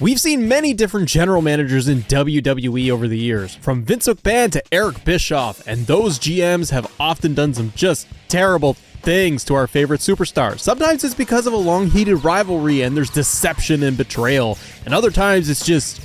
We've seen many different general managers in WWE over the years, from Vince McMahon to Eric Bischoff, and those GMs have often done some just terrible things to our favorite superstars. Sometimes it's because of a long-heated rivalry and there's deception and betrayal, and other times it just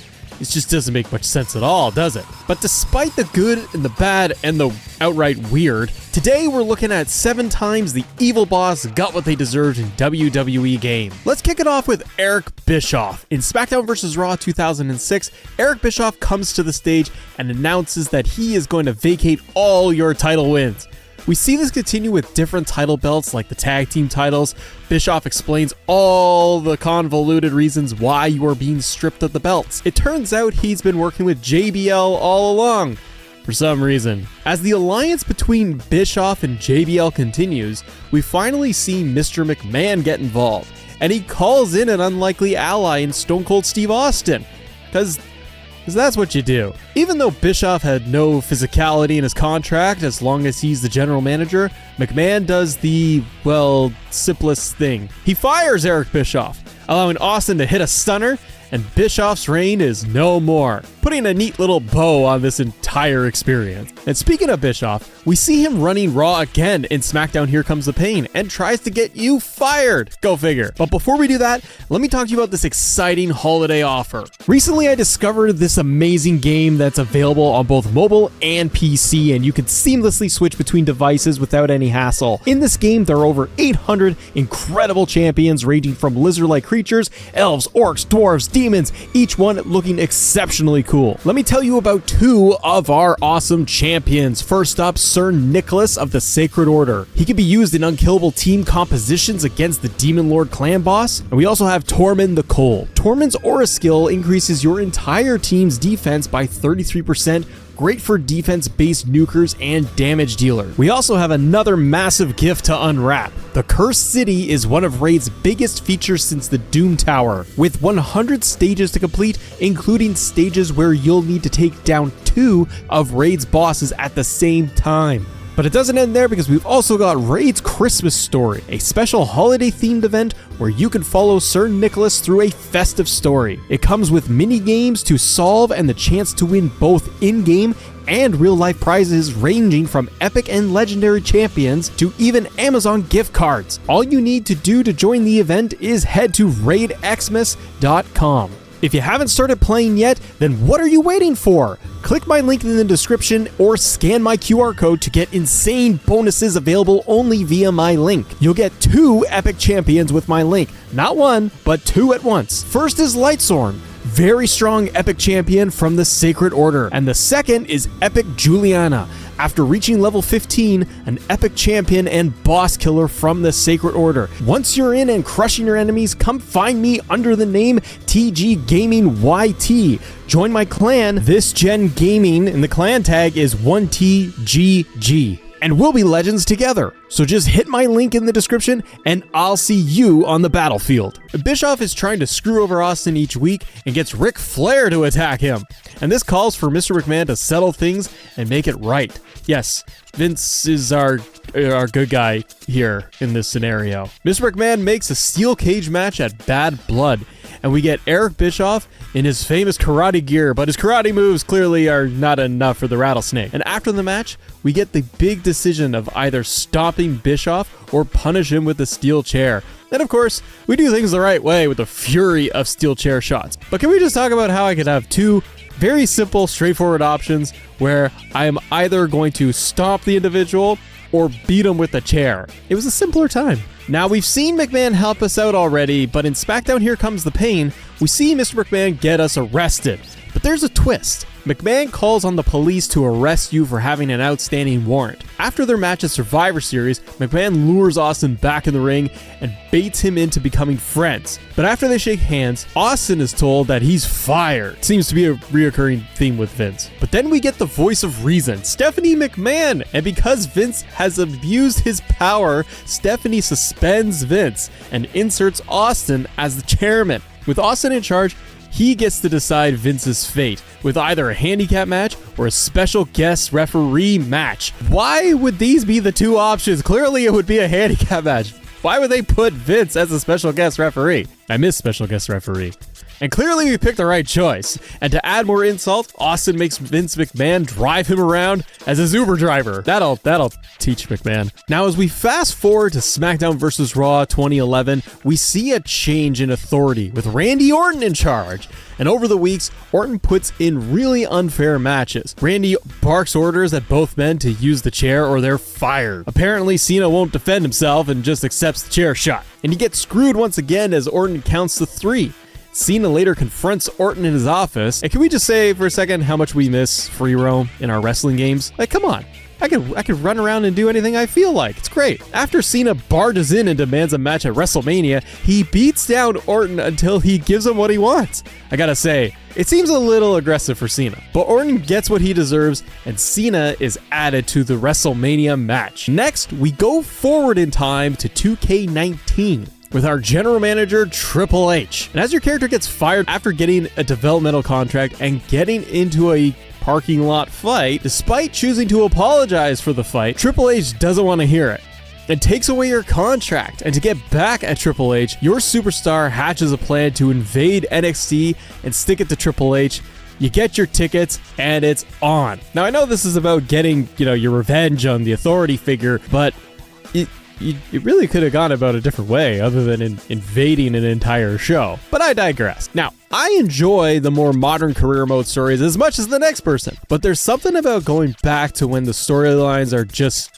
doesn't make much sense at all, does it? But despite the good and the bad and the outright weird, today we're looking at 7 times the evil boss got what they deserved in WWE game. Let's kick it off with Eric Bischoff. In SmackDown vs. Raw 2006, Eric Bischoff comes to the stage and announces that he is going to vacate all your title wins. We see this continue with different title belts like the tag team titles. Bischoff explains all the convoluted reasons why you are being stripped of the belts. It turns out he's been working with JBL all along, for some reason. As the alliance between Bischoff and JBL continues, we finally see Mr. McMahon get involved, and he calls in an unlikely ally in Stone Cold Steve Austin, because that's what you do. Even though Bischoff had no physicality in his contract as long as he's the general manager, McMahon does the, well, simplest thing. He fires Eric Bischoff, allowing Austin to hit a stunner, and Bischoff's reign is no more, putting a neat little bow on this entire experience. And speaking of Bischoff, we see him running Raw again in SmackDown Here Comes the Pain and tries to get you fired. Go figure. But before we do that, let me talk to you about this exciting holiday offer. Recently, I discovered this amazing game that's available on both mobile and PC, and you can seamlessly switch between devices without any hassle. In this game, there are over 800 incredible champions ranging from lizard-like creatures, elves, orcs, dwarves, demons, each one looking exceptionally cool. Let me tell you about 2 of our awesome champions. First up, Sir Nicholas of the Sacred Order. He can be used in unkillable team compositions against the Demon Lord clan boss. And we also have Tormund the Cold. Tormund's aura skill increases your entire team's defense by 33%, great for defense-based nukers and damage dealer. We also have another massive gift to unwrap. The Cursed City is one of Raid's biggest features since the Doom Tower, with 100 stages to complete, including stages where you'll need to take down 2 of Raid's bosses at the same time. But it doesn't end there, because we've also got Raid's Christmas Story, a special holiday-themed event where you can follow Sir Nicholas through a festive story. It comes with mini-games to solve and the chance to win both in-game and real-life prizes ranging from epic and legendary champions to even Amazon gift cards. All you need to do to join the event is head to raidxmas.com. If you haven't started playing yet, then what are you waiting for? Click my link in the description or scan my QR code to get insane bonuses available only via my link. You'll get 2 epic champions with my link. Not 1, but 2 at once. First is Lightsorn, very strong epic champion from the Sacred Order. And the second is Epic Juliana. After reaching level 15, an epic champion and boss killer from the Sacred Order. Once you're in and crushing your enemies, come find me under the name ThisGenGaming YT. Join my clan, ThisGenGaming, and the clan tag is 1TGG. And we'll be legends together. So just hit my link in the description and I'll see you on the battlefield. Bischoff is trying to screw over Austin each week and gets Ric Flair to attack him. And this calls for Mr. McMahon to settle things and make it right. Yes, Vince is our good guy here in this scenario. Mr. McMahon makes a steel cage match at Bad Blood, and we get Eric Bischoff in his famous karate gear, but his karate moves clearly are not enough for the rattlesnake. And after the match, we get the big decision of either stopping Bischoff or punish him with the steel chair. And of course, we do things the right way with the fury of steel chair shots. But can we just talk about how I could have 2 very simple, straightforward options where I am either going to stomp the individual or beat him with a chair? It was a simpler time. Now, we've seen McMahon help us out already, but in SmackDown Here Comes the Pain, we see Mr. McMahon get us arrested. But there's a twist. McMahon calls on the police to arrest you for having an outstanding warrant. After their match at Survivor Series, McMahon lures Austin back in the ring and baits him into becoming friends. But after they shake hands, Austin is told that he's fired. Seems to be a reoccurring theme with Vince. But then we get the voice of reason, Stephanie McMahon. And because Vince has abused his power, Stephanie suspends Vince and inserts Austin as the chairman. With Austin in charge, he gets to decide Vince's fate with either a handicap match or a special guest referee match. Why would these be the 2 options? Clearly it would be a handicap match. Why would they put Vince as a special guest referee? I miss special guest referee. And clearly we picked the right choice. And to add more insult, Austin makes Vince McMahon drive him around as his Uber driver. That'll teach McMahon. Now, as we fast forward to SmackDown vs. Raw 2011, we see a change in authority with Randy Orton in charge. And over the weeks, Orton puts in really unfair matches. Randy barks orders at both men to use the chair or they're fired. Apparently, Cena won't defend himself and just accepts the chair shot. And he gets screwed once again as Orton counts to 3. Cena later confronts Orton in his office. And can we just say for a second how much we miss free roam in our wrestling games? Like, come on. I could run around and do anything I feel like. It's great. After Cena barges in and demands a match at WrestleMania, he beats down Orton until he gives him what he wants. I gotta say, it seems a little aggressive for Cena, but Orton gets what he deserves and Cena is added to the WrestleMania match. Next, we go forward in time to 2K19. With our general manager, Triple H. And as your character gets fired after getting a developmental contract and getting into a parking lot fight, despite choosing to apologize for the fight, Triple H doesn't want to hear it and takes away your contract. And to get back at Triple H, your superstar hatches a plan to invade NXT and stick it to Triple H. You get your tickets and it's on. Now, I know this is about getting, your revenge on the authority figure, but it really could have gone about a different way other than invading an entire show. But I digress. Now, I enjoy the more modern career mode stories as much as the next person, but there's something about going back to when the storylines are just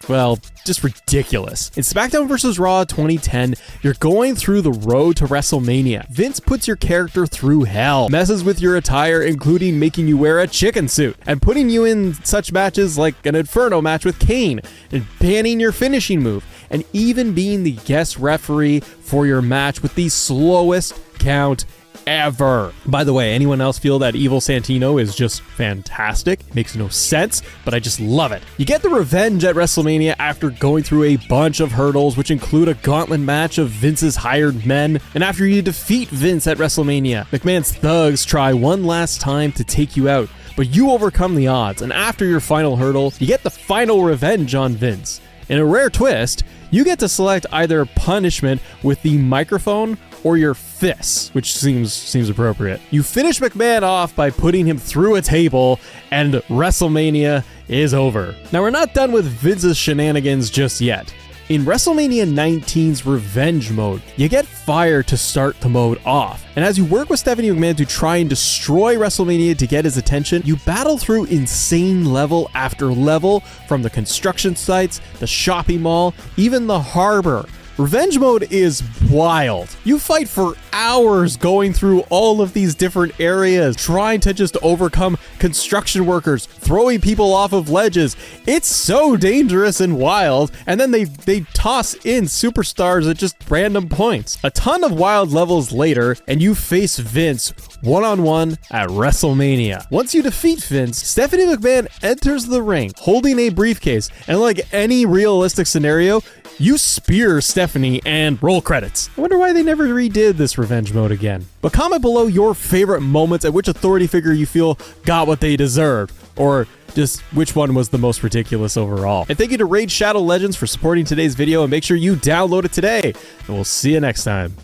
ridiculous. In SmackDown vs. Raw 2010, you're going through the road to WrestleMania. Vince puts your character through hell, messes with your attire, including making you wear a chicken suit, and putting you in such matches like an Inferno match with Kane, and banning your finishing move, and even being the guest referee for your match with the slowest count ever. By the way, anyone else feel that Evil Santino is just fantastic? It makes no sense, but I just love it. You get the revenge at WrestleMania after going through a bunch of hurdles, which include a gauntlet match of Vince's hired men. And after you defeat Vince at WrestleMania, McMahon's thugs try one last time to take you out, but you overcome the odds. And after your final hurdle, you get the final revenge on Vince. In a rare twist, you get to select either punishment with the microphone or your fists, which seems appropriate. You finish McMahon off by putting him through a table, and WrestleMania is over. Now, we're not done with Vince's shenanigans just yet. In WrestleMania 19's Revenge mode, you get fired to start the mode off. And as you work with Stephanie McMahon to try and destroy WrestleMania to get his attention, you battle through insane level after level, from the construction sites, the shopping mall, even the harbor. Revenge mode is wild. You fight for hours going through all of these different areas, trying to just overcome construction workers, throwing people off of ledges. It's so dangerous and wild, and then they toss in superstars at just random points. A ton of wild levels later, and you face Vince one-on-one at WrestleMania. Once you defeat Vince, Stephanie McMahon enters the ring holding a briefcase, and like any realistic scenario, you spear Stephanie and roll credits. I wonder why they never redid this revenge mode again. But comment below your favorite moments at which authority figure you feel got what they deserved, or just which one was the most ridiculous overall. And thank you to Raid Shadow Legends for supporting today's video, and make sure you download it today, and we'll see you next time.